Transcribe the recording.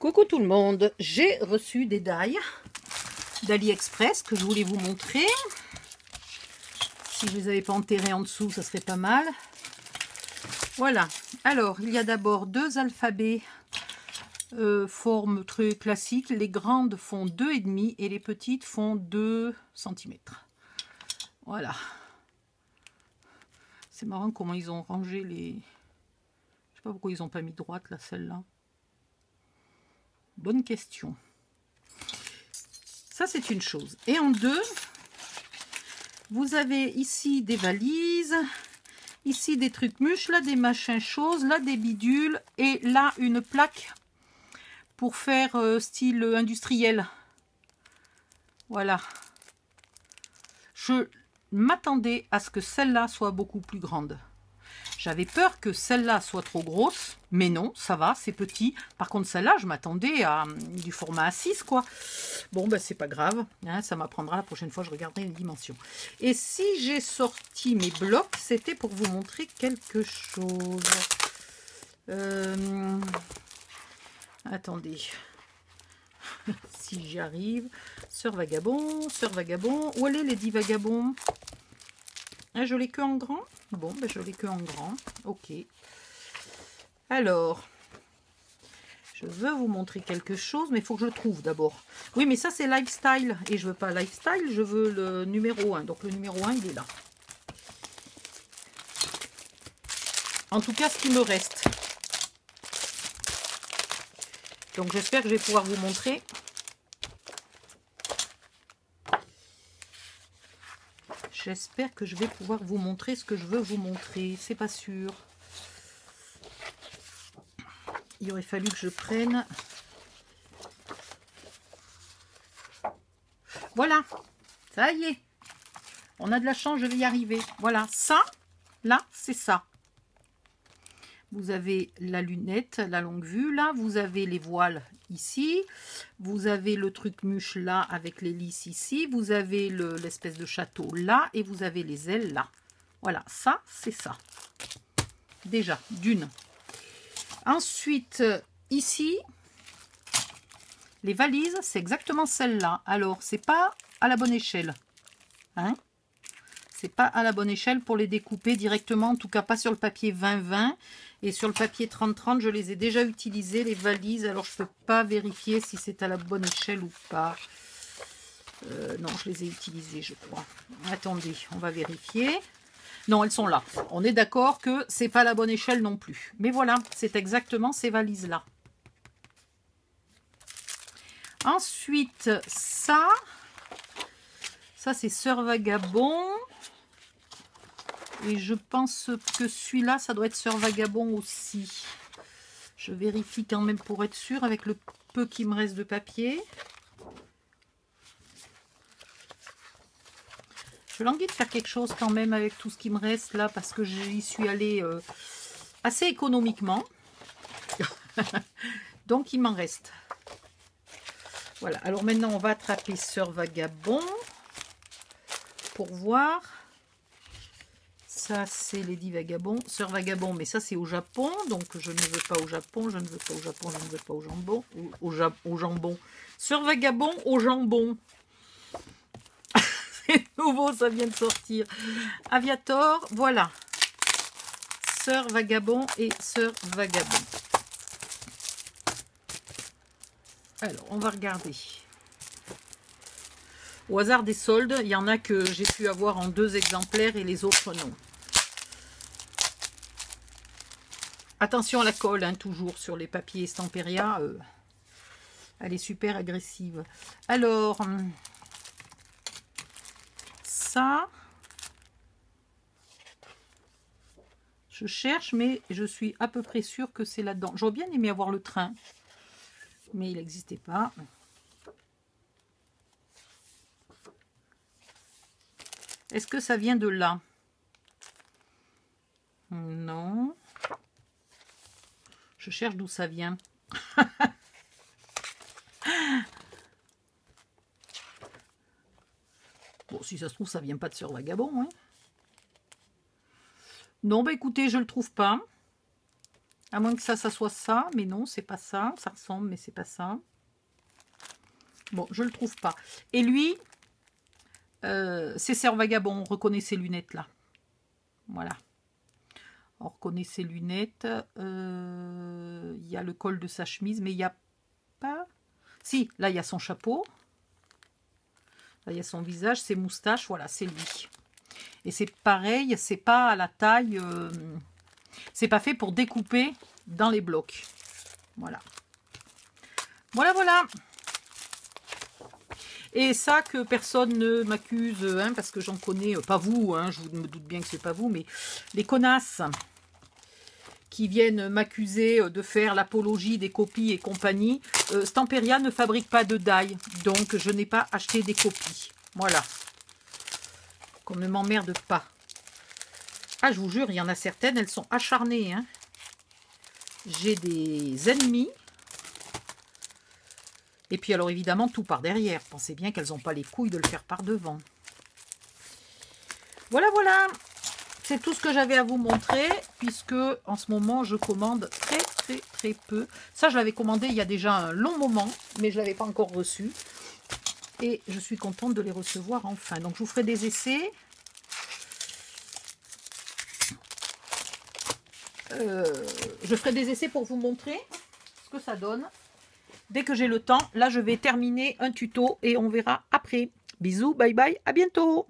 Coucou tout le monde, j'ai reçu des dailles d'AliExpress que je voulais vous montrer. Si je les avais pas enterrées en dessous, ça serait pas mal. Voilà, alors il y a d'abord deux alphabets forme très classique. Les grandes font 2,5 et les petites font 2 cm. Voilà. C'est marrant comment ils ont rangé les... Je sais pas pourquoi ils n'ont pas mis droite là, celle-là. Bonne question. Ça, c'est une chose. Et en deux, vous avez ici des valises, ici des trucs mûches, là des machins choses, là des bidules, et là une plaque pour faire style industriel. Voilà. Je m'attendais à ce que celle-là soit beaucoup plus grande. J'avais peur que celle-là soit trop grosse, mais non, ça va, c'est petit. Par contre, celle-là, je m'attendais à du format A6, quoi. Bon, ben, c'est pas grave, hein, ça m'apprendra la prochaine fois, je regarderai les dimensions. Et si j'ai sorti mes blocs, c'était pour vous montrer quelque chose. Attendez, si j'y arrive. Sœur Vagabond, où elle est les 10 vagabonds? Ah, je l'ai que en grand? Bon, ben je l'ai que en grand. Ok. Alors, je veux vous montrer quelque chose, mais il faut que je le trouve d'abord. Oui, mais ça, c'est Lifestyle. Et je veux pas Lifestyle, je veux le numéro 1. Donc, le numéro 1, il est là. En tout cas, ce qui me reste. Donc, j'espère que je vais pouvoir vous montrer. J'espère que je vais pouvoir vous montrer ce que je veux vous montrer. C'est pas sûr. Il aurait fallu que je prenne. Voilà. Ça y est. On a de la chance, je vais y arriver. Voilà. Ça, là, c'est ça. Vous avez la lunette, la longue vue, là. Vous avez les voiles ici. Vous avez le truc mûche, là, avec les lisses ici. Vous avez l'espèce de château, là. Et vous avez les ailes, là. Voilà. Ça, c'est ça. Déjà, d'une. Ensuite, ici, les valises, c'est exactement celle-là. Alors, c'est pas à la bonne échelle. Hein? C'est pas à la bonne échelle pour les découper directement, en tout cas pas sur le papier 20-20. Et sur le papier 30-30, je les ai déjà utilisées, les valises. Alors, je peux pas vérifier si c'est à la bonne échelle ou pas. Non, je les ai utilisées, je crois. Attendez, on va vérifier. Non, elles sont là. On est d'accord que c'est pas la bonne échelle non plus. Mais voilà, c'est exactement ces valises-là. Ensuite, ça c'est Sœur Vagabond. Et je pense que celui-là, ça doit être Sœur Vagabond aussi. Je vérifie quand même pour être sûre avec le peu qui me reste de papier. Je languis de faire quelque chose quand même avec tout ce qui me reste là parce que j'y suis allée assez économiquement. Donc il m'en reste. Voilà, alors maintenant on va attraper Sœur Vagabond pour voir. Ça c'est les 10 vagabonds. Sœur Vagabond, mais ça c'est au Japon. Donc je ne veux pas au Japon, je ne veux pas au Japon, je ne veux pas au jambon. Au jambon. Sœur Vagabond au jambon. C'est nouveau, ça vient de sortir. Aviator, voilà. Sœur Vagabond et Sœur Vagabond. Alors, on va regarder. Au hasard des soldes, il y en a que j'ai pu avoir en 2 exemplaires et les autres non. Attention à la colle, hein, toujours sur les papiers Estamperia. Elle est super agressive. Alors, ça, je cherche, mais je suis à peu près sûre que c'est là-dedans. J'aurais bien aimé avoir le train, mais il n'existait pas. Est-ce que ça vient de là? Non. Je cherche d'où ça vient. Bon, si ça se trouve, ça vient pas de Sœur Vagabond. Hein. Non, bah écoutez, je le trouve pas. À moins que ça soit ça, mais non, c'est pas ça. Ça ressemble, mais c'est pas ça. Bon, je le trouve pas. Et lui, c'est Sœur Vagabond. On reconnaît ses lunettes là. Voilà. On reconnaît ses lunettes. Il y a le col de sa chemise, mais il n'y a pas... Si, là, il y a son chapeau. Là, il y a son visage, ses moustaches. Voilà, c'est lui. Et c'est pareil, c'est pas à la taille... c'est pas fait pour découper dans les blocs. Voilà. Voilà, voilà. Et ça, que personne ne m'accuse, hein, parce que j'en connais, pas vous, hein, je me doute bien que c'est pas vous, mais les connasses qui viennent m'accuser de faire l'apologie des copies et compagnie. Stamperia ne fabrique pas de die, donc je n'ai pas acheté des copies. Voilà. Qu'on ne m'emmerde pas. Ah, je vous jure, il y en a certaines, elles sont acharnées. Hein. J'ai des ennemis. Et puis alors évidemment, tout par derrière. Pensez bien qu'elles n'ont pas les couilles de le faire par devant. Voilà, voilà. C'est tout ce que j'avais à vous montrer, puisque en ce moment, je commande très peu. Ça, je l'avais commandé il y a déjà un long moment, mais je ne l'avais pas encore reçu. Et je suis contente de les recevoir enfin. Donc, je vous ferai des essais. Je ferai des essais pour vous montrer ce que ça donne. Dès que j'ai le temps, là, je vais terminer un tuto et on verra après. Bisous, bye bye, à bientôt.